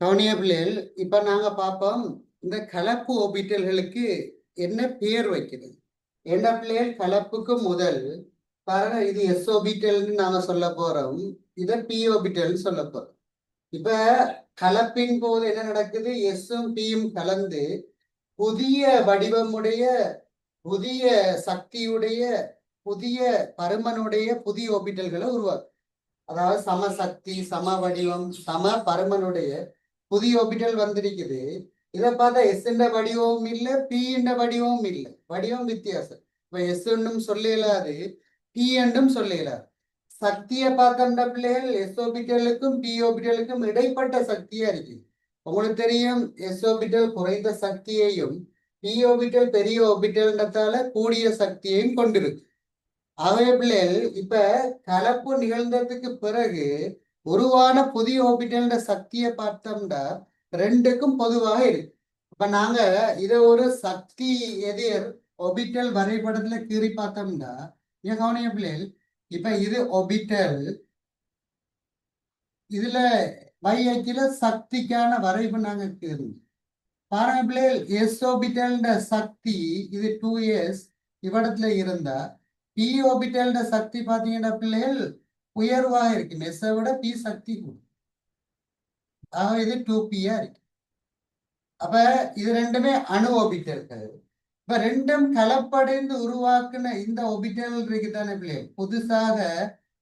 கவனிய பிள்ளைகள் இப்ப நாங்க பார்ப்போம் இந்த கலப்பு ஒபிட்டல்களுக்கு என்ன பெயர் வைக்கிறது. என்ன பிள்ளைகள் கலப்புக்கு முதல் பாருங்க, இது எஸ் ஒபிட்டல்னு நாங்க சொல்ல போறோம், இதை பி ஒபிட்டல்னு சொல்ல போறோம். இப்ப கலப்பின் போது என்ன நடக்குது, எஸ்ஸும் பியும் கலந்து புதிய வடிவமுடைய, புதிய சக்தியுடைய, புதிய பருமனுடைய புதிய ஒபிட்டல்களை உருவாக்கும். அதாவது சமசக்தி, சம வடிவம், சம பருமனுடைய புதிய ஒபிட்டல் வந்திருக்குது. இதை பார்த்தா எஸ் என்ற வடிவமும் இல்லை, பி என்ற வடிவமும் இல்லை, வடிவம் வித்தியாசம். இப்ப எஸ் என்றும் சொல்ல இயலாது, பி என்றும் சொல்ல இயலாது. சக்தியை பார்த்தோம்னா பிள்ளைகள் எஸ் ஓபிட்டலுக்கும் பி ஓபிட்டலுக்கும் இடைப்பட்ட சக்தியா இருக்கு. உங்களுக்கு தெரியும், எஸ் ஓபிட்டல் குறைந்த சக்தியையும் பி ஓபிட்டல் பெரிய ஓபிட்டல்ன்றதால கூடிய சக்தியையும் கொண்டிருக்கு. ஆகவே பிள்ளைகள் இப்ப கலப்பு நிகழ்ந்ததுக்கு பிறகு உருவான புதிய ஓபிட்டல் சக்தியை பார்த்தோம்னா ரெண்டுக்கும் பொதுவாக இருக்கு. இப்ப நாங்க இதை ஒரு சக்தி எதிர் ஒபிட்டல் வரைபடத்துல கீறி பார்த்தோம்னா கவனிய பிள்ளைகள், இப்ப இது ஒபிட்டல், இதுல y அச்சில சக்திக்கான வரைவு நாங்க கீறி பாருங்க பிள்ளைகள். எஸ் ஒபிட்டல் சக்தி இது 2s இவ்விடத்துல இருந்தா பி ஓபிட்டல் சக்தி பாத்தீங்கன்னா பிள்ளைகள் உயர்வாக இருக்கு, எஸ்ஸை விட பி சக்தி கூடும். ஆக இது 2p இருக்கு. அப்ப இது ரெண்டுமே அணு ஓபிட்டல்கள். இப்ப ரெண்டும் கலப்படைந்து உருவாக்குன இந்த ஒபிட்டல் இருக்குதானே பிள்ளைகள், புதுசாக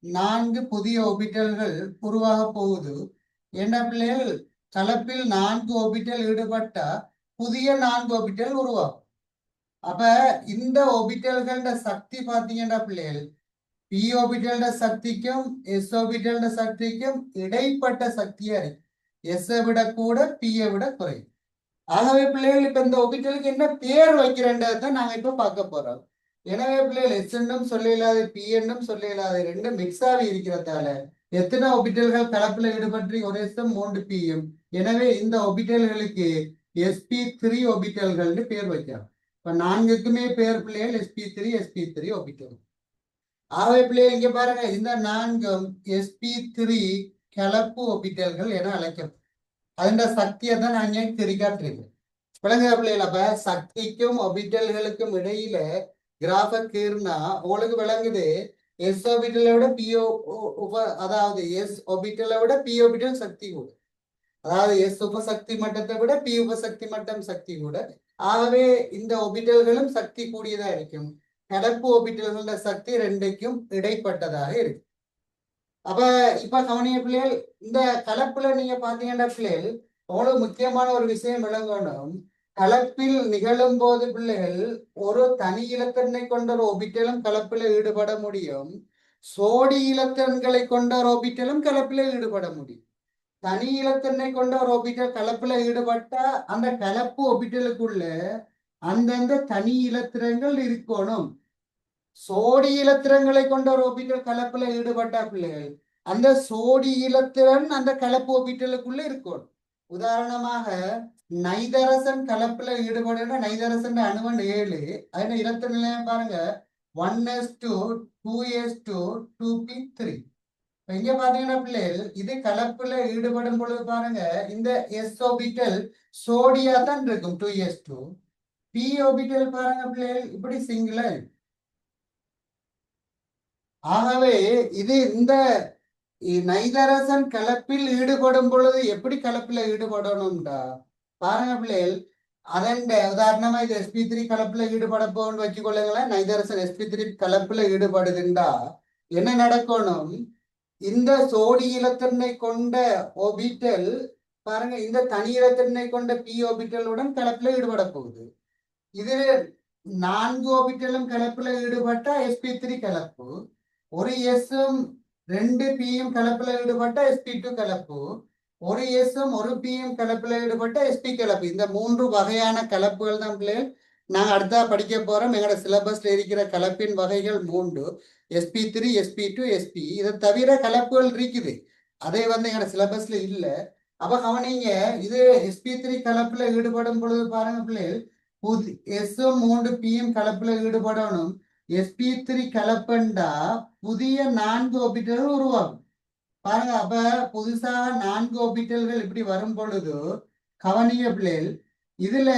4 புதிய ஒபிட்டல்கள் உருவாக போகுது. என்ன பிள்ளைகள், கலப்பில் 4 ஒபிட்டல் ஈடுபட்டா புதிய 4 ஒபிட்டல் உருவாகும். அப்ப இந்த ஒபிட்டல்களோட சக்தி பாத்தீங்கன்னா பிள்ளைகள், பி ஓபிட்டல் சக்திக்கும் எஸ் ஓபிட்டல் சக்திக்கும் இடைப்பட்ட சக்தியா இருக்கு. எஸ் விட கூட பியை விட குறையும். ஆகவே பிள்ளைகள் இப்ப இந்த ஒபிட்டலுக்கு என்ன பேர் வைக்கிறேன்றதை நாங்க இப்ப பார்க்க போறோம். எனவே பிள்ளைகள் எஸ் என்றும் சொல்ல இயலாது, பி என்றும் சொல்ல இயலாது, ரெண்டும் மிக்ஸ் ஆகி இருக்கிறதால எத்தனை ஒபிட்டல்கள் கலப்புல ஈடுபட்டு ஒரு எஸ்ஸும் 3 பியும். எனவே இந்த ஒபிட்டல்களுக்கு sp3 ஒபிட்டல்கள்னு பேர் வைக்கலாம். இப்ப 4க்குமே பேர் பிள்ளைகள் sp3 ஒபிட்டல். ஆகவே பிள்ளைகள் இங்க பாருங்க, இந்த 4ம் sp3 கலப்பு ஒபிட்டல்கள் என அழைக்கப்படும். அதன் சக்தியை தான் நான் இங்கே தெரிவிக்காட்டிருக்கேன். விளங்குதா பிள்ளைகள்? அப்ப சக்திக்கும் ஒபிட்டல்களுக்கும் இடையில கிராஃப கீர்னா உங்களுக்கு விளங்குது, எஸ் ஒபிட்டலை விட பிஓ அதாவது எஸ் ஒபிட்டலை விட பி ஒபிட்டல் சக்தி கூட, அதாவது எஸ் உபசக்தி மட்டத்தை விட பி உபசக்தி மட்டம் சக்தி கூட. ஆகவே இந்த ஒபிட்டல்களும் சக்தி கூடியதா இருக்கும். கலப்பு ஒபிட்டல்களோட சக்தி ரெண்டுக்கும் இடைப்பட்டதாக இருக்கு. அப்ப இப்ப கவனிய பிள்ளைகள், இந்த கலப்புல நீங்க பாத்தீங்கன்னா பிள்ளைகள் அவ்வளவு முக்கியமான ஒரு விஷயம் விளங்கணும். கலப்பில் நிகழும் போது பிள்ளைகள் ஒரு தனி இலத்திரனை கொண்ட ஒரு ஒபிட்டலும் கலப்பில ஈடுபட முடியும், சோடி இலத்திரன்களை கொண்ட ஒரு ஒபிட்டலும் கலப்பில ஈடுபட முடியும். தனி இலத்திரனை கொண்ட ஒரு ஒபிட்டல் கலப்புல ஈடுபட்டா அந்த கலப்பு ஒபிட்டலுக்குள்ள அந்தந்த தனி இலத்திரங்கள் இருக்கணும். சோடி இலத்திரங்களை கொண்ட ஒரு ஒபிட்டல் கலப்புல ஈடுபட்டா பிள்ளைகள் அந்த சோடி இலத்திரன் அந்த கலப்பு ஒபிட்டலுக்குள்ள இருக்கணும். உதாரணமாக நைதரசன் கலப்புல ஈடுபடுற நைதரசன் அணுவன் 7, அதுல இலத்திர நிலையம் பாருங்க 1s2 2s2 2p3. இங்க பாத்தீங்கன்னா பிள்ளைகள் இது கலப்புல ஈடுபடும் பொழுது பாருங்க இந்த எஸ் ஒபிட்டல் சோடியா தான் இருக்கும் 2s2. பி ஒபிட்டல் பாருங்க பிள்ளைகள் இப்படி சிங்கிளா இருக்கு. ஆகவே இது இந்த நைதரசன் கலப்பில் ஈடுபடும் பொழுது எப்படி கலப்பில் ஈடுபடணும்டா பாருங்க பிள்ளைகள். அதன் உதாரணமா இது sp3 கலப்புல ஈடுபட போன்னு வச்சுக்கொள்ளுங்களேன். நைதரசன் sp3 கலப்புல ஈடுபடுதுண்டா என்ன நடக்கணும், இந்த சோடி இலத்திரனை கொண்ட ஒபிட்டல் பாருங்க இந்த தனி இலத்திரனை கொண்ட பி ஒபிட்டலுடன் கலப்புல ஈடுபட போகுது. இது 4 ஒபிட்டலும் கலப்புல ஈடுபட்டா sp3 கலப்பு, ஒரு எஸ்ஸும் 2 பியும் கலப்புல ஈடுபட்ட sp2 கலப்பு, ஒரு எஸ்ஸும் ஒரு பியும் கலப்புல ஈடுபட்ட sp கலப்பு. இந்த 3 வகையான கலப்புகள் தான் பிள்ளைகள் நாங்க அடுத்தா படிக்க போறோம். எங்களோட சிலபஸ்ல இருக்கிற கலப்பின் வகைகள் 3, sp3 sp2 sp. இதை தவிர கலப்புகள் இருக்குது, அதை எங்களோட சிலபஸ்ல இல்ல. அப்ப கவனிங்க, இது sp3 கலப்புல ஈடுபடும் பொழுது பாருங்க பிள்ளைகள், எஸ்ஸும் 3 பியும் கலப்புல ஈடுபடணும். sp3 கலப்பண்டா புதிய 4 ஒபிட்டல்கள் உருவாகும். பாருங்க, அப்ப புதுசாக 4 ஆர்பிட்டல்கள் இப்படி வரும் பொழுது கவனிய பிள்ளைகள், இதுல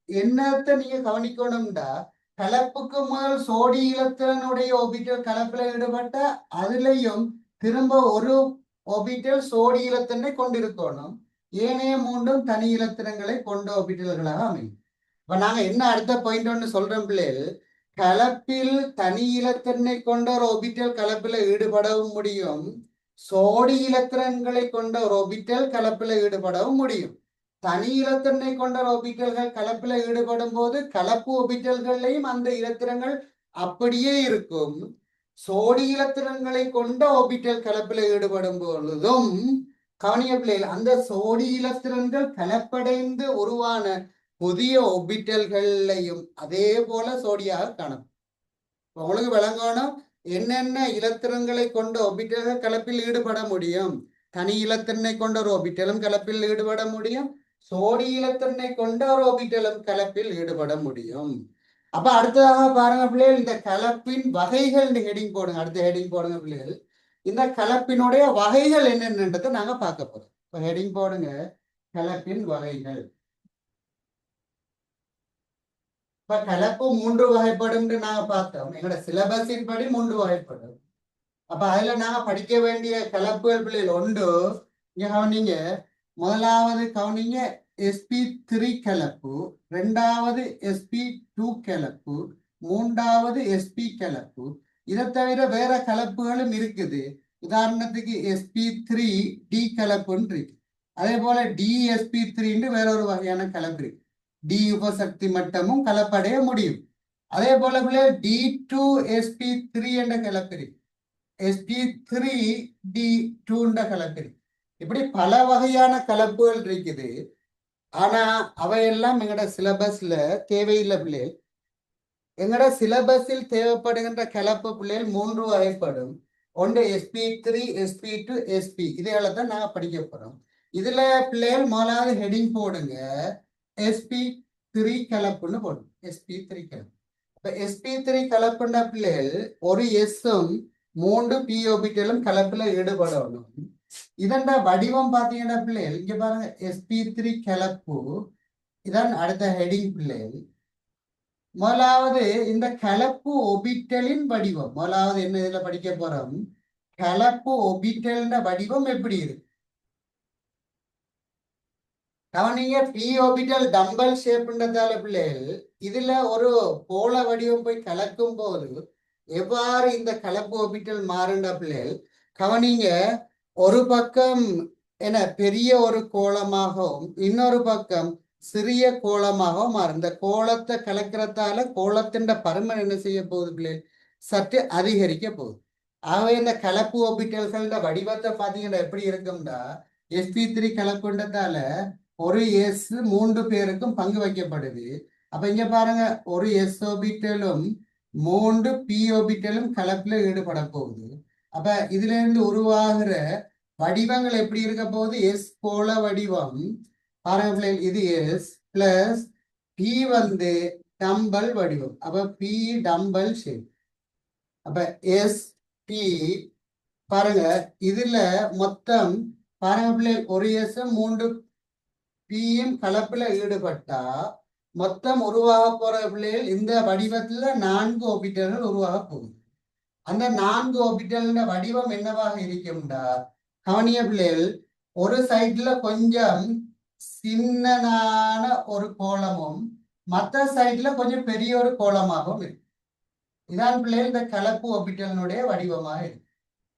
என்னத்தை நீங்க கவனிக்கணும்டா, கலப்புக்கு முதல் சோடி இலத்திரனுடைய ஆர்பிட்டல் கலப்புல ஈடுபட்ட அதுலயும் திரும்ப ஒரு ஆர்பிட்டல் சோடி இலத்திரனை கொண்டிருக்கணும். ஏனைய மூன்றும் தனி இலத்திரங்களை கொண்ட ஆர்பிட்டல்களாக அமையும். இப்ப நாங்க என்ன அடுத்த பாயிண்ட் ஒன்று சொல்றோம் பிள்ளைகள், கலப்பில் தனி இலத்திரனை கொண்ட ஒரு ஆர்பிட்டல் கலப்பில் ஈடுபடவும் முடியும், சோடி இலத்திரன்களை கொண்ட ஒரு ஆர்பிட்டல் கலப்பில் ஈடுபடவும் முடியும். தனி இலத்திரனை கொண்ட ஆர்பிட்டல்கள் கலப்பில் ஈடுபடும் போது கலப்பு ஆர்பிட்டல்களையும் அந்த இலத்திரங்கள் அப்படியே இருக்கும். சோடி இலத்திரன்களை கொண்ட ஆர்பிட்டல் கலப்பில் ஈடுபடும் பொழுதும் கவனிய பிள்ளைகள், அந்த சோடி இலத்திரன்கள் கலப்படைந்து உருவான புதிய ஆர்பிட்டல்களையும் அதே போல சோடியாக காணும். உங்களுக்கு விளங்கணும் என்னென்ன இலத்திரன்களை கொண்ட ஆர்பிட்டல்கள் கலப்பில் ஈடுபட முடியும். தனி இலத்திரனை கொண்ட ஒரு ஆர்பிட்டலும் கலப்பில் ஈடுபட முடியும், சோடி இலத்திரனை கொண்ட ஒரு ஆர்பிட்டலும் கலப்பில் ஈடுபட முடியும். அப்ப அடுத்ததாக பாருங்க பிள்ளைகள், இந்த கலப்பின் வகைகள் ஹெடிங் போடுங்க. அடுத்த ஹெடிங் போடுங்க பிள்ளைகள், இந்த கலப்பினுடைய வகைகள் என்னென்னன்றதை நாங்க பார்க்க போறோம். இப்ப ஹெடிங் போடுங்க, கலப்பின் வகைகள். இப்ப கலப்பு 3 வகைப்படும் நாங்க பார்த்தோம். எங்களோட சிலபஸின் படி 3 வகைப்படும். அப்ப அதுல நாங்க படிக்க வேண்டிய கலப்புகள் பிள்ளைகள் உண்டு. இங்க கவனிங்க, முதலாவது கவனிங்க sp3 கலப்பு, ரெண்டாவது sp2 கலப்பு, மூன்றாவது sp கலப்பு. இதை தவிர வேற கலப்புகளும் இருக்குது. உதாரணத்துக்கு sp3d கலப்புன்னு இருக்கு. அதே போல dsp3 வேற ஒரு வகையான கலப்பு இருக்கு. டி உபசக்தி மட்டமும் கலப்படைய முடியும். அதே போல D2sp3 என்ற கலப்பு இருக்கு, sp3d2 என்ற கலப்பு இருக்கு. இப்படி பல வகையான கலப்புகள் இருக்குது. ஆனா அவையெல்லாம் எங்கட சிலபஸ்ல தேவையில்லை பிள்ளைகள். எங்கட சிலபஸில் தேவைப்படுகின்ற கலப்பு பிள்ளைகள் 3 வகைப்படும். ஒன்று sp3, sp2, sp. இதையெல்லாம் தான் நாங்க படிக்க போறோம். இதுல பிள்ளைகள் முதலாவது ஹெடிங் போடுங்க, sp3 கலப்புன்னு போடும். sp3 கலப்பு. இப்ப sp3 கலப்புன்ற பிள்ளைகள் ஒரு எஸ்ஸும் 3 p ஆர்பிட்டலும் கலப்புல ஈடுபடணும். இதன் வடிவம் பாத்தீங்கன்னா பிள்ளைகள் இங்க பாருங்க, sp3 கலப்பு. இதான் அடுத்த ஹெடிங் பிள்ளைகள். முதலாவது இந்த கலப்பு ஒபிட்டலின் வடிவம். முதலாவது என்ன இதுல படிக்க போறோம், கலப்பு ஒபிட்டல் வடிவம் எப்படி இருக்கு. கவனிங்க, பி ஆர்பிட்டல் டம்பல் ஷேப்ன்றதால பிள்ளைகள் இதுல ஒரு கோள வடிவம் போய் கலக்கும் போது எவ்வாறு இந்த கலப்பு ஆர்பிட்டல் மாறுண்ட பிள்ளைகள் கவனிங்க, ஒரு பக்கம் என பெரிய ஒரு கோளமாகவும் இன்னொரு பக்கம் சிறிய கோளமாகவும் மாறும். இந்த கோளத்தை கலக்கிறதால கோளத்தின் பருமன் என்ன செய்ய போகுது பிள்ளைகள், சற்று அதிகரிக்க போகுது. ஆகவே இந்த கலப்பு ஆர்பிட்டல்கள வடிவத்தை பார்த்தீங்கன்னா எப்படி இருக்கும்டா, sp3 கலப்புன்றதால ஒரு எஸ் 3 பேருக்கும் பங்கு வைக்கப்படுது. அப்ப இங்க பாருங்க, ஒரு எஸ் ஆர்பிட்டலும் 3 p ஆர்பிட்டலும் கலப்புல ஈடுபட போகுது. அப்ப இதுல இருந்து உருவாகிற வடிவங்கள் எப்படி இருக்க போகுது, எஸ் கோள வடிவம். பாருங்க பிள்ளைகள், இது எஸ் பிளஸ் பி டம்பல் வடிவம். அப்ப பி டம்பல் ஷேப். அப்ப எஸ் பி பாருங்க, இதுல மொத்தம் பாருங்க பிள்ளைகள், ஒரு எஸ் 3 பியும் கலப்புல ஈடுபட்டா மொத்தம் உருவாக போற பிள்ளைகள் இந்த வடிவத்துல 4 ஆர்பிட்டல்கள் உருவாக போகுது. அந்த 4 ஆர்பிட்டல் வடிவம் என்னவாக இருக்கும்டா, கவனிய பிள்ளைகள், ஒரு சைட்ல கொஞ்சம் சின்னனான ஒரு கோலமும் மற்ற சைட்ல கொஞ்சம் பெரிய ஒரு கோலமாகவும் இருக்கு. இதான் பிள்ளைகள் இந்த கலப்பு ஆர்பிட்டலினுடைய வடிவமாக இருக்கு.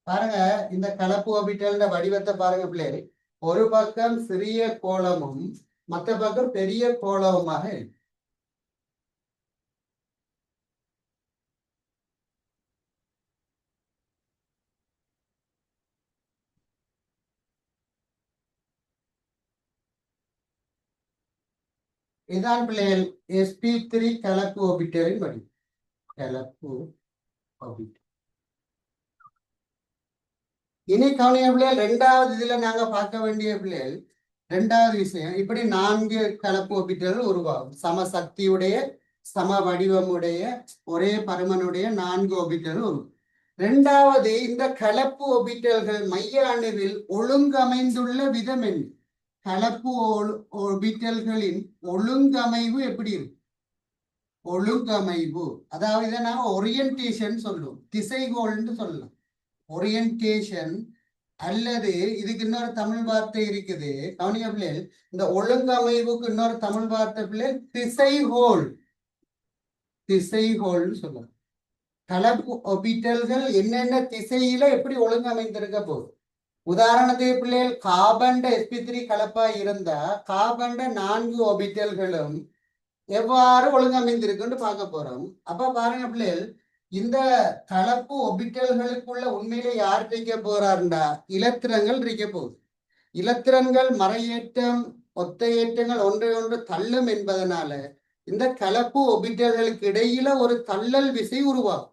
பாருங்க, இந்த கலப்பு ஆர்பிட்டல் வடிவத்தை பாருங்க பிள்ளைகள், ஒரு பக்கம் சிறிய கோலமும் மற்ற பக்கம் பெரிய கோலமுமாக இருக்கு. இதான் பிள்ளைகள் sp3 கலப்பு ஆர்பிட்டலின் வடிவம். கலப்பு ஆர்பிட்டல். இனி கவனிய பிள்ளைகள், ரெண்டாவது இதுல நாங்க பார்க்க வேண்டிய பிள்ளைகள் ரெண்டாவது விஷயம், இப்படி 4 கலப்பு ஆர்பிட்டல்கள் உருவாகும். சம சக்தியுடைய சம வடிவமுடைய ஒரே பருமனுடைய 4 ஆர்பிட்டல்கள் உருவாகும். இரண்டாவது, இந்த கலப்பு ஒபிட்டல்கள் மைய அணுவில் ஒழுங்கமைந்துள்ள விதம் என்ன? கலப்பு ஒபிட்டல்களின் ஒழுங்கமைவு எப்படி இருக்கு? ஒழுங்கமைவு, அதாவது இதை நாங்க ஒரியன்டேஷன் சொல்லுவோம், திசைகோள்னு சொல்லலாம். ஒரியன்டேஷன் அல்லது இதுக்கு இன்னொரு தமிழ் வார்த்தை இருக்குது, கவனிங்க பிள்ளைகள். இந்த ஒழுங்கமைவுக்கு இன்னொரு தமிழ் வார்த்தை பிள்ளைகள் திசைகோள். திசைகோள்னு சொல்லலாம். கலப்பு ஒபிட்டல்கள் என்னென்ன திசையில எப்படி ஒழுங்கமைந்திருக்க போகுது? உதாரணத்துக்கு பிள்ளைகள் கார்பன் sp3 கலப்பா இருந்தா கார்பன் 4 ஒபிட்டல்களும் எவ்வாறு ஒழுங்கமைந்திருக்குன்னு பார்க்க போறோம். அப்ப பாருங்க பிள்ளைகள், இந்த கலப்பு ஒபிட்டல்களுக்குள்ள உண்மையிலே யார் இருக்க போறாருண்டா இலத்திரங்கள் இருக்க போகுது. இலத்திரன்கள் மறையேற்றம் ஒத்த ஏற்றங்கள் ஒன்றை ஒன்று தள்ளும் என்பதனால இந்த கலப்பு ஒபிட்டல்களுக்கு இடையில ஒரு தள்ளல் விசை உருவாகும்.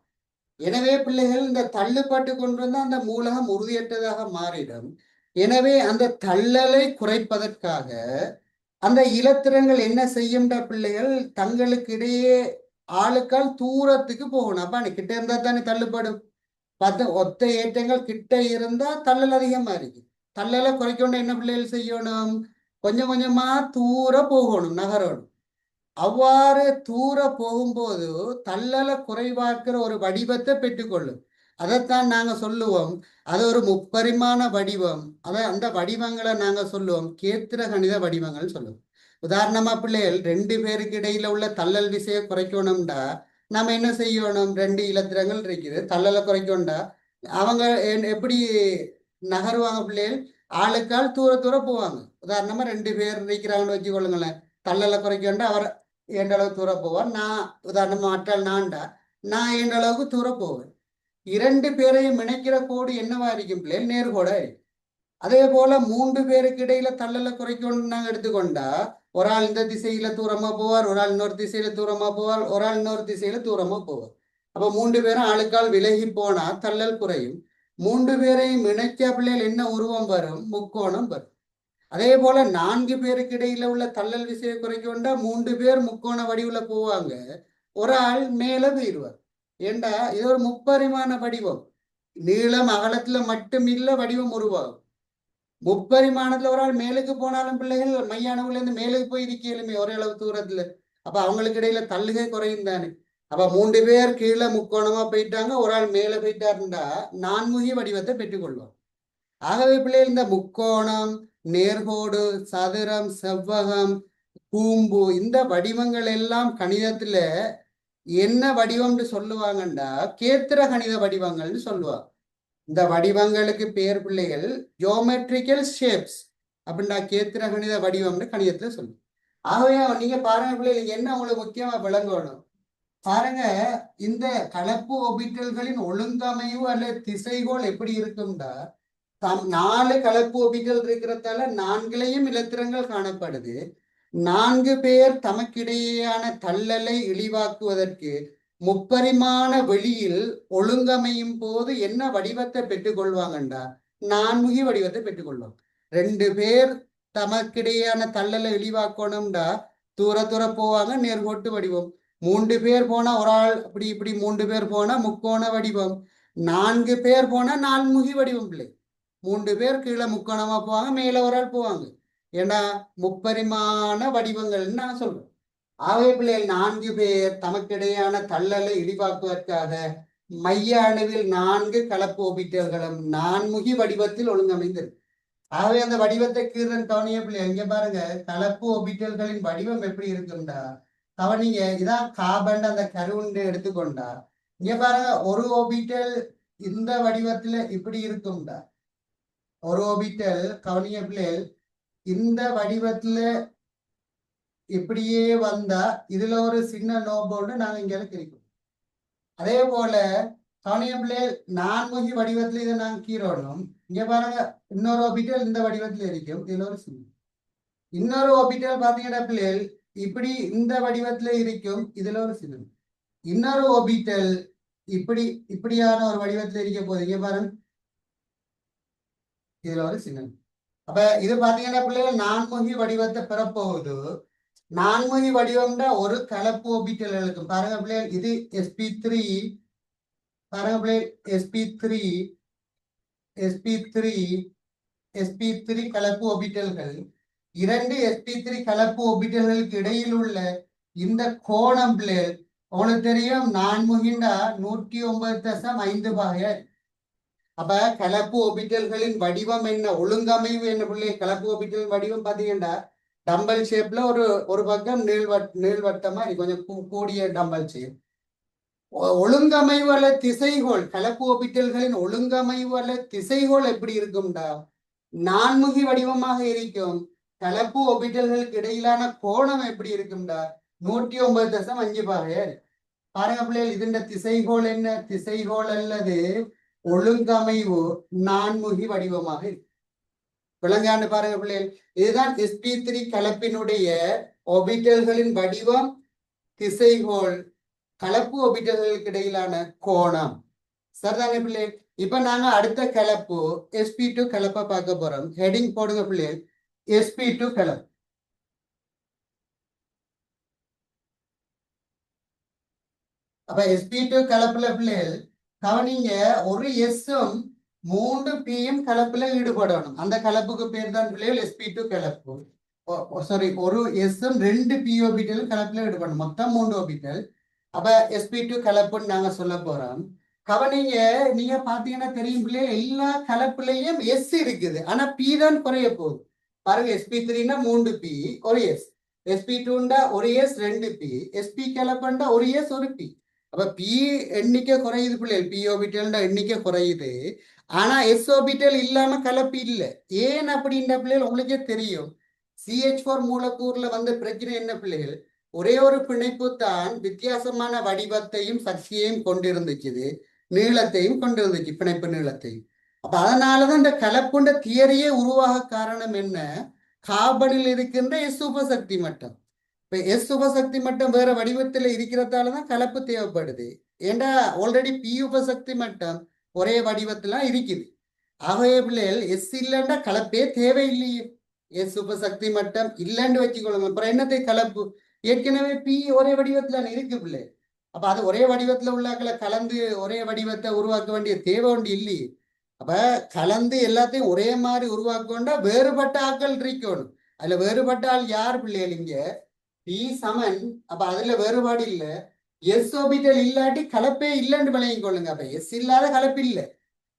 எனவே பிள்ளைகள், இந்த தள்ளுப்பட்டு கொண்டு வந்தால் அந்த மூலகம் உறுதியற்றதாக மாறிடும். எனவே அந்த தள்ளலை குறைப்பதற்காக அந்த இலத்திரங்கள் என்ன செய்யும்டா பிள்ளைகள், தங்களுக்கு இடையே ஆளுக்கால் தூரத்துக்கு போகணும். அப்ப கிட்ட இருந்தா தானே தள்ளுப்படும். ஒத்த ஏற்றங்கள் கிட்ட இருந்தா தள்ளல் அதிகமா இருக்கு. தள்ளலை குறைக்கணும் என்ன பிள்ளைகள் செய்யணும்? கொஞ்சம் கொஞ்சமா தூர போகணும், நகரணும். அவ்வாறு தூர போகும்போது தள்ளலை குறைவாக்குற ஒரு வடிவத்தை பெற்றுக்கொள்ளும். அதைத்தான் நாங்க சொல்லுவோம், அது ஒரு முப்பரிமாண வடிவம். அந்த வடிவங்களை நாங்க சொல்லுவோம் கேத்திர கணித வடிவங்கள் சொல்லுவோம். உதாரணமா பிள்ளைகள், 2 பேருக்கு இடையில உள்ள தள்ளல் விசையை குறைக்கணும்டா நம்ம என்ன செய்யணும்? 2 இலத்திரங்கள் இருக்குது, தள்ளலை குறைக்கணும்டா அவங்க எப்படி நகருவாங்க பிள்ளைகள்? ஆளுக்கால் தூர தூர போவாங்க. உதாரணமா 2 பேர் இருக்கிறாங்கன்னு வச்சுக்கொள்ளுங்களேன். தள்ளலை குறைக்கண்டா அவர் எந்த அளவுக்கு தூர போவார், நான் உதாரணமா ஆற்றால் நான்டா நான் எந்த அளவுக்கு தூர போவேன். 2 பேரையும் இணைக்கிற கோடு என்னவா இருக்கும் பிள்ளைகள்? நேர்கோடா இருக்கும். அதே போல 3 பேருக்கு இடையில தள்ளலை குறைக்கணும்னு நாங்க எடுத்துக்கொண்டா ஒரு ஆள் இந்த திசையில தூரமா போவார், ஒரு ஆள் இன்னொரு திசையில தூரமா போவார், ஒரு ஆள் இன்னொரு திசையில தூரமா போவார். அப்ப 3 பேரும் ஆளுக்கால் விலகி போனா தள்ளல் குறையும். 3 பேரையும் இணைக்க பிள்ளைகள் என்ன உருவம் வரும்? முக்கோணம் வரும். அதே போல 4 பேருக்கு இடையில உள்ள தள்ளல் விசையை குறைக்க வேண்டா 3 பேர் முக்கோண வடிவுல போவாங்க, ஒரு ஆள் மேல போயிடுவார். ஏண்டா இது ஒரு முப்பரிமாண வடிவம். நீளம் அகலத்துல மட்டும் இல்ல வடிவம் உருவாகும். முப்பரிமாணத்துல ஒரு ஆள் மேலுக்கு போனாலும் பிள்ளைகள் மையானவுல இருந்து மேலுக்கு போய் இருக்கலுமே ஓரளவு தூரத்துல. அப்ப அவங்களுக்கு இடையில தள்ளுகை குறையும் தானே. அப்ப 3 பேர் கீழே முக்கோணமா போயிட்டாங்க, ஒரு ஆள் மேல போயிட்டாருண்டா நான்முகி வடிவத்தை பெற்றுக்கொள்வார். ஆகவே பிள்ளைகள், இந்த முக்கோணம், நேர்கோடு, சதுரம், செவ்வகம், கூம்பு, இந்த வடிவங்கள் எல்லாம் கணிதத்துல என்ன வடிவம்னு சொல்லுவாங்கண்டா கேத்திர கணித வடிவங்கள்னு சொல்லுவாங்க. இந்த வடிவங்களுக்கு பேர் பிள்ளைகள் ஜியோமெட்ரிக்கல் ஷேப்ஸ் அப்படின்னா கேத்திர கணித வடிவம்னு கணிதத்துல சொல்லுவோம். ஆகவே நீங்க பாருங்க பிள்ளைகள், என்ன உங்களுக்கு முக்கியமா விளங்கணும் பாருங்க, இந்த கலப்பு ஒபிட்டல்களின் ஒழுங்கமைவு அல்லது திசைகோள் எப்படி இருக்கும்டா 4 கலப்பு ஒபிட்டல் இருக்கிறதால 4லையும் இலத்திரங்கள் காணப்படுது. 4 பேர் தமக்கிடையேயான தள்ளலை இழிவாக்குவதற்கு முப்பரிமாண வெளியில் ஒழுங்கமையும் போது என்ன வடிவத்தை பெற்றுக்கொள்வாங்கண்டா நான்முகி வடிவத்தை பெற்றுக்கொள்வாங்க. 2 பேர் தமக்கிடையேயான தள்ளலை இழிவாக்கணும்டா தூர தூர போவாங்க, நேர்கோட்டு வடிவம். 3 பேர் போனா ஒரு ஆள் இப்படி இப்படி 3 பேர் போனா முக்கோண வடிவம். 4 பேர் போனா நான்முகி வடிவம் பிள்ளை. 3 பேர் கீழே முக்கோணமா போவாங்க, மேல ஒரு ஆள் போவாங்க. ஏன்னா முப்பரிமாண வடிவங்கள்னு நான் சொல்றேன். ஆகவே பிள்ளைகள் 4 பேர் தமக்கிடையான தள்ளலை இழிவாக்குவதற்காக மைய அணுவில் 4 கலப்பு ஒபிட்டல்களும் நான்முகி வடிவத்தில் ஒழுங்கமைந்திருக்கு. ஆகவே அந்த வடிவத்தை கீழன் கவனிய பிள்ளைகள், இங்க பாருங்க கலப்பு ஒபிட்டல்களின் வடிவம் எப்படி இருக்கும்டா கவனிங்க. இதான் கார்பன் அந்த கருவுண்டு எடுத்துக்கொண்டா இங்க பாருங்க, ஒரு ஒபிட்டல் இந்த வடிவத்துல இப்படி இருக்கும்டா. ஒரு ஒபிட்டல் கவனிய பிள்ளைகள் இந்த வடிவத்துல இப்படியே வந்தா இதுல ஒரு சின்ன நோபோடு நாங்க இங்க கிடைக்கும். அதே போல கவனிய பிள்ளைகள் நான்முகி வடிவத்துல இதை நாங்க கீறோடும். இங்க பாருங்க, இன்னொரு ஒபிட்டல் இந்த வடிவத்துல இருக்கும், இதுல ஒரு சின்ன இன்னொரு ஒபிட்டல் பாத்தீங்கன்னா பிள்ளைகள் இப்படி இந்த வடிவத்துல இருக்கும், இதுல ஒரு சின்ன இன்னொரு ஒபிட்டல் இப்படியான ஒரு வடிவத்துல இருக்க போகுது. இங்க பாருங்க, இதுல ஒரு சின்ன. அப்ப இது பாத்தீங்கன்னா பிள்ளைகள் நான்முகி வடிவத்தை பெறப்போகுது. நான்முகி வடிவம்னா ஒரு கலப்பு ஒபிட்டல் இருக்கும். பாருங்க பிள்ளைகள், இது sp3 பாருங்க sp3 sp3 கலப்பு ஒபிட்டல்கள், இரண்டு sp3 கலப்பு ஒபிட்டல்களுக்கு இடையில் உள்ள இந்த கோணம் பிள்ளைகள் உங்களுக்கு தெரியும் 4.109.5 பாகை. அப்ப கலப்பு ஒபிட்டல்களின் வடிவம் என்ன, ஒழுங்கமைவு என்ன பிள்ளை? கலப்பு ஒபிட்டல் வடிவம் பாத்தீங்கன்னா டம்பல் ஷேப்ல ஒரு பக்கம் நீள்வட்டமா கொஞ்சம் கூடிய டம்பல் ஷேப். ஒழுங்கமைவு அல்ல திசைகோள், கலப்பு ஒபிட்டல்களின் ஒழுங்கமைவு அல்ல திசைகோள் எப்படி இருக்கும்டா? நான்முகி வடிவமாக இருக்கும். கலப்பு ஒபிட்டல்களுக்கு இடையிலான கோணம் எப்படி இருக்கும்டா? 109.5 பாகை. பாருங்க பிள்ளைகள், இதன் திசைகோள் என்ன? திசைகோள் அல்லது ஒழுங்கமைவு நான்முகி வடிவமாக இருக்கு. விளங்காண்டு பாருங்க பிள்ளைகள், இதுதான் sp3 கலப்பினுடைய ஒபிட்டல்களின் வடிவம், திசைகோள், கலப்பு ஒபிட்டல்களுக்கு இடையிலான கோணம். சரிதானே பிள்ளைகள்? இப்ப நாங்க அடுத்த கலப்பு sp2 கலப்பை பார்க்க போறோம். ஹெடிங் போடுங்க பிள்ளைகள், sp2 கலப்பு. அப்ப sp2 கலப்புல பிள்ளைகள் கவனிங்க, ஒரு எஸ்ஸும் 3 பியும் கலப்புல ஈடுபடணும். அந்த கலப்புக்கு பேர் தான் பிள்ளைகள் sp2 கலப்பு. சாரி, ஒரு எஸ்ஸும் 2 பி ஓபிட்டலும் கலப்புல ஈடுபடணும். மொத்தம் 3 ஓபிட்டல். அப்ப sp2 கலப்புன்னு நாங்க சொல்ல போறோம். கவனிங்க, நீங்க பாத்தீங்கன்னா தெரியும் பிள்ளைய, எல்லா கலப்புலையும் எஸ் இருக்குது, ஆனா பி தான் குறைய போகுது. பாருங்க, sp3னா 3 பி ஒரு எஸ், sp2ண்டா ஒரு எஸ் 2 பி, sp கலப்புண்டா ஒரு எஸ் ஒரு பி. அப்ப பி எண்ணிக்கை குறையுது பிள்ளைகள், பி ஓபிட்டல் எண்ணிக்கை குறையுது, ஆனா எஸ் ஓபிட்டல் இல்லாம கலப்பு இல்லை. ஏன் அப்படின்ற பிள்ளைகள் உங்களுக்கே தெரியும். CH4 மூலக்கூறுல வந்த பிரச்சனை என்ன பிள்ளைகள்? ஒரே ஒரு பிணைப்பு தான் வித்தியாசமான வடிவத்தையும் சக்தியையும் கொண்டிருந்துச்சு, நீளத்தையும் கொண்டிருந்துச்சு, பிணைப்பு நீளத்தையும். அப்ப அதனாலதான் இந்த கலப்புண்ட தியரியே உருவாக காரணம் என்ன? கார்பனில் இருக்கின்ற எஸ் உபசக்தி மட்டம். இப்ப எஸ் உபசக்தி மட்டம் வேற வடிவத்துல இருக்கிறதாலதான் கலப்பு தேவைப்படுது. ஏண்டா ஆல்ரெடி பி உபசக்தி மட்டம் ஒரே வடிவத்துல இருக்குது. ஆகவே பிள்ளைகள் எஸ் இல்லைன்னா கலப்பே தேவையில்லையே. எஸ் உபசக்தி மட்டம் இல்லைன்னு வச்சுக்கொள்ளுங்க, அப்புறம் என்னத்தை கலப்பு? ஏற்கனவே பி ஒரே வடிவத்துல இருக்கு பிள்ளை. அப்ப அது ஒரே வடிவத்துல உள்ளாக்களை கலந்து ஒரே வடிவத்தை உருவாக்க வேண்டிய தேவை ஒன்று இல்லையே. அப்ப கலந்து எல்லாத்தையும் ஒரே மாதிரி உருவாக்கொண்டா வேறுபட்ட ஆக்கள் இருக்கணும். அதுல வேறுபட்ட ஆள் யார் பிள்ளைகள்? இங்க பி சமன். அப்ப அதுல வேறுபாடு இல்ல. எஸ் ஓபிட்டல் இல்லாட்டி கலப்பே இல்லைன்னு விளங்கிக் கொள்ளுங்க. அப்ப எஸ் இல்லாத கலப்பு இல்லை,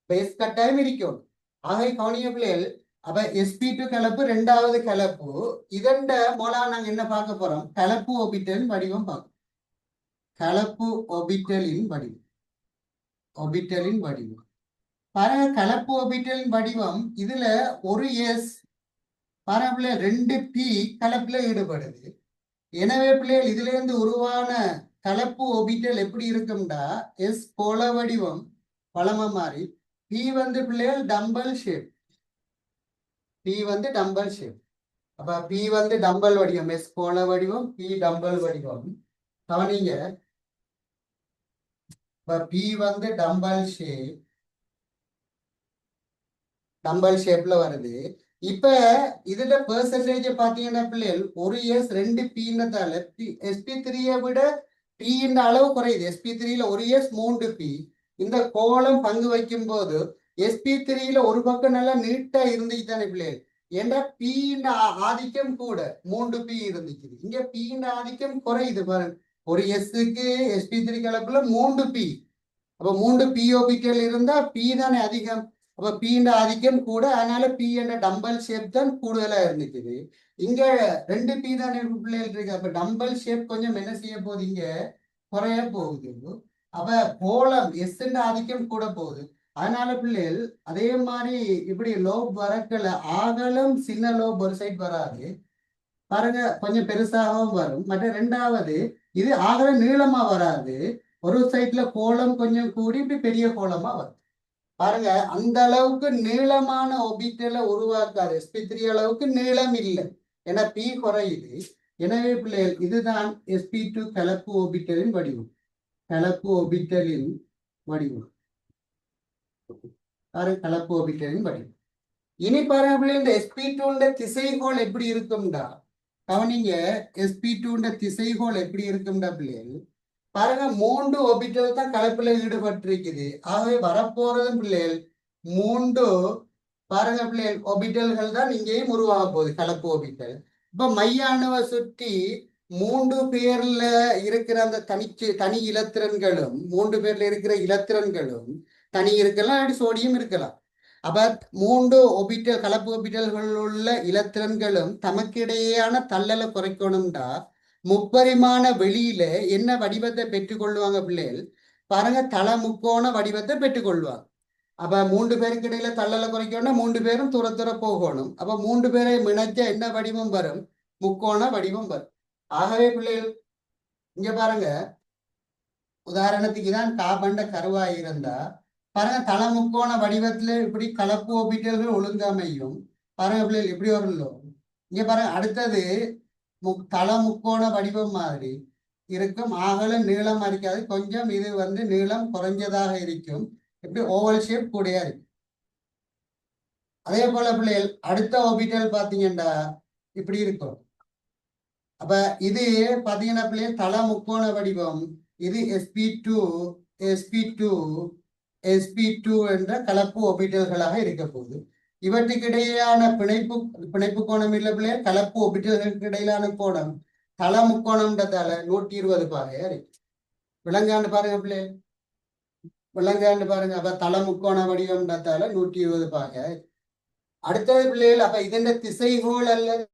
எஸ் கட்டாயம் இருக்கும். ஆகவே கவனிய பிள்ளைகள், அப்ப sp2 கலப்பு ரெண்டாவது கலப்பு. இதண்ட மூலம் நாங்க என்ன பார்க்க போறோம்? கலப்பு ஒபிட்டலின் வடிவம் பார்க்கணும். கலப்பு ஒபிட்டலின் வடிவம், ஒபிட்டலின் வடிவம் பாருங்க. கலப்பு ஒபிட்டலின் வடிவம், இதுல ஒரு எஸ் பாருங்க பிள்ளைகள் 2 பி கலப்புல ஈடுபடுது. எனவே பிள்ளைகள் இதுல இருந்து உருவான கலப்பு ஒபிட்டல் எப்படி இருக்கும்டா, எஸ் கோள வடிவம் பழம மாறி, பி பிள்ளைகள் dumbbell shape, P dumbbell shape. அப்ப பி டம்பல் வடிவம், எஸ் கோள வடிவம், பி டம்பல் வடிவம். கவனிங்க, பி டம்பல் ஷேப், டம்பல் ஷேப்ல வருது. இப்ப இதுல பெர்சன்டேஜ் பாத்தீங்கன்னா பிள்ளைகள் ஒரு எஸ் 2 பின்னதால sp3 விட பி அளவு குறையுது. sp3ல ஒரு எஸ் 3 பி. இந்த கோலம் பங்கு வைக்கும் போது sp3ல ஒரு பக்கம் நல்லா நீட்டா இருந்துச்சு தானே பிள்ளைகள்? ஏன்னா பி ஆதிக்கம் கூட 3 பி இருந்துச்சு. இங்க பி ஆதிக்கம் குறையுது பாருங்க. ஒரு எஸ்க்கு sp3 கலப்புல 3 பி. அப்ப 3 பி ஓபிட்டல் இருந்தா பி தானே அதிகம். அப்ப பி ஆதிக்கம் கூட, அதனால பி என்ற டம்பல் ஷேப் தான் கூடுதலா இருந்துச்சு. இங்க 2 பி தானே பிள்ளைகள் இருக்கு. அப்ப டம்பல் ஷேப் கொஞ்சம் என்ன செய்ய போகுது? இங்க குறைய போகுது. அப்ப கோலம் எஸ் ஆதிக்கம் கூட போகுது. அதனால பிள்ளைகள் அதே மாதிரி இப்படி லோப் வரக்கல, ஆகலும் சின்ன லோப் ஒரு சைட் வராது பாருங்க, கொஞ்சம் பெருசாகவும் வரும். மற்ற ரெண்டாவது இது ஆகலும் நீளமா வராது, ஒரு சைட்ல கோலம் கொஞ்சம் கூடி இப்படி பெரிய கோலமா வரும். பாருங்க, அந்த அளவுக்கு நீளமான ஒபிட்டலை உருவாக்காது. sp3 அளவுக்கு நீளம் இல்லை, ஏன்னா பி குறையுது. எனவே பிள்ளைகள் இதுதான் sp2 கலப்பு ஒபிட்டலின் வடிவம், கலப்பு ஒபிட்டலின் வடிவம். பாருங்க, கலப்பு ஒபிட்டலின் வடிவம். இனி பாருங்க பிள்ளைகள், இந்த sp2 திசைகோள் எப்படி இருக்கும்டா? கவனிங்க, sp2 திசைகோள் எப்படி இருக்கும்டா பிள்ளைகள்? பாருங்க 3 ஒபிட்டல் தான் கலப்புல ஈடுபட்டிருக்குது. ஆகவே வரப்போறது பிள்ளைகள் 3 பாருங்க பிள்ளைகள் ஒபிட்டல்கள் தான் இங்கேயும் உருவாக போகுது கலப்பு ஒபிட்டல். இப்ப மையானவை சுற்றி 3 பேர்ல இருக்கிற அந்த தனி இலத்திரன்களும் 3 பேர்ல இருக்கிற இலத்திரன்களும் தனி இருக்கலாம், அப்படி சோடியம் இருக்கலாம். அப்ப 3 ஒபிட்டல் கலப்பு ஒபிட்டல்கள் உள்ள இலத்திரன்களும் தமக்கு இடையேயான தள்ளலை குறைக்கணும்டா முப்பரிமாண வெளியில என்ன வடிவத்தை பெற்றுக்கொள்வாங்க பிள்ளைகள்? பாருங்க, தள முக்கோண வடிவத்தை பெற்றுக்கொள்வாங்க. அப்ப 3 பேருக்கு இடையில தள்ளலை குறைக்கணும்னா 3 பேரும் தூர தூர போகணும். அப்ப 3 பேரை இணைச்ச என்ன வடிவம் வரும்? முக்கோண வடிவம் வரும். ஆகவே பிள்ளைகள் இங்க பாருங்க, உதாரணத்துக்கு தான் காபண்ட கருவாய் இருந்தா பாருங்க, தள முக்கோண வடிவத்துல இப்படி கலப்பு ஒப்பிட்டல்கள் ஒழுங்காமையும் பாருங்க பிள்ளைகள் இப்படி வரலோ. இங்க பாருங்க, அடுத்தது தள முக்கோண வடிவம் மாதிரி இருக்கும். ஆகலும் நீளம் இருக்காது, கொஞ்சம் இது நீளம் குறைஞ்சதாக இருக்கும். இப்படி ஓவல் ஷேப் கூடியா இருக்கு. அதே போல பிள்ளைகள் அடுத்த ஒபிட்டல் பாத்தீங்கன்னா இப்படி இருக்கும். அப்ப இது பாத்தீங்கன்னா பிள்ளைகள் தள முக்கோண வடிவம். இது sp2 sp2 sp2 என்ற கலப்பு ஒபிட்டல்களாக இருக்க போகுது. இவற்றுக்கு இடையேயான பிணைப்பு கோணம் இல்லை பிள்ளைகள், கலப்பு ஒபிட்டல்களுக்கு இடையிலான கோணம் தள முக்கோணம்ன்றதால 120 பாகையா இருக்கு. விலங்காண்டு பாருங்க பிள்ளைகள், விலங்காண்டு பாருங்க. அப்ப தள முக்கோண வடிவம்ன்றதால 120 பாகை. அடுத்தது பிள்ளைகள், அப்ப இதன் திசைகோள் அல்லது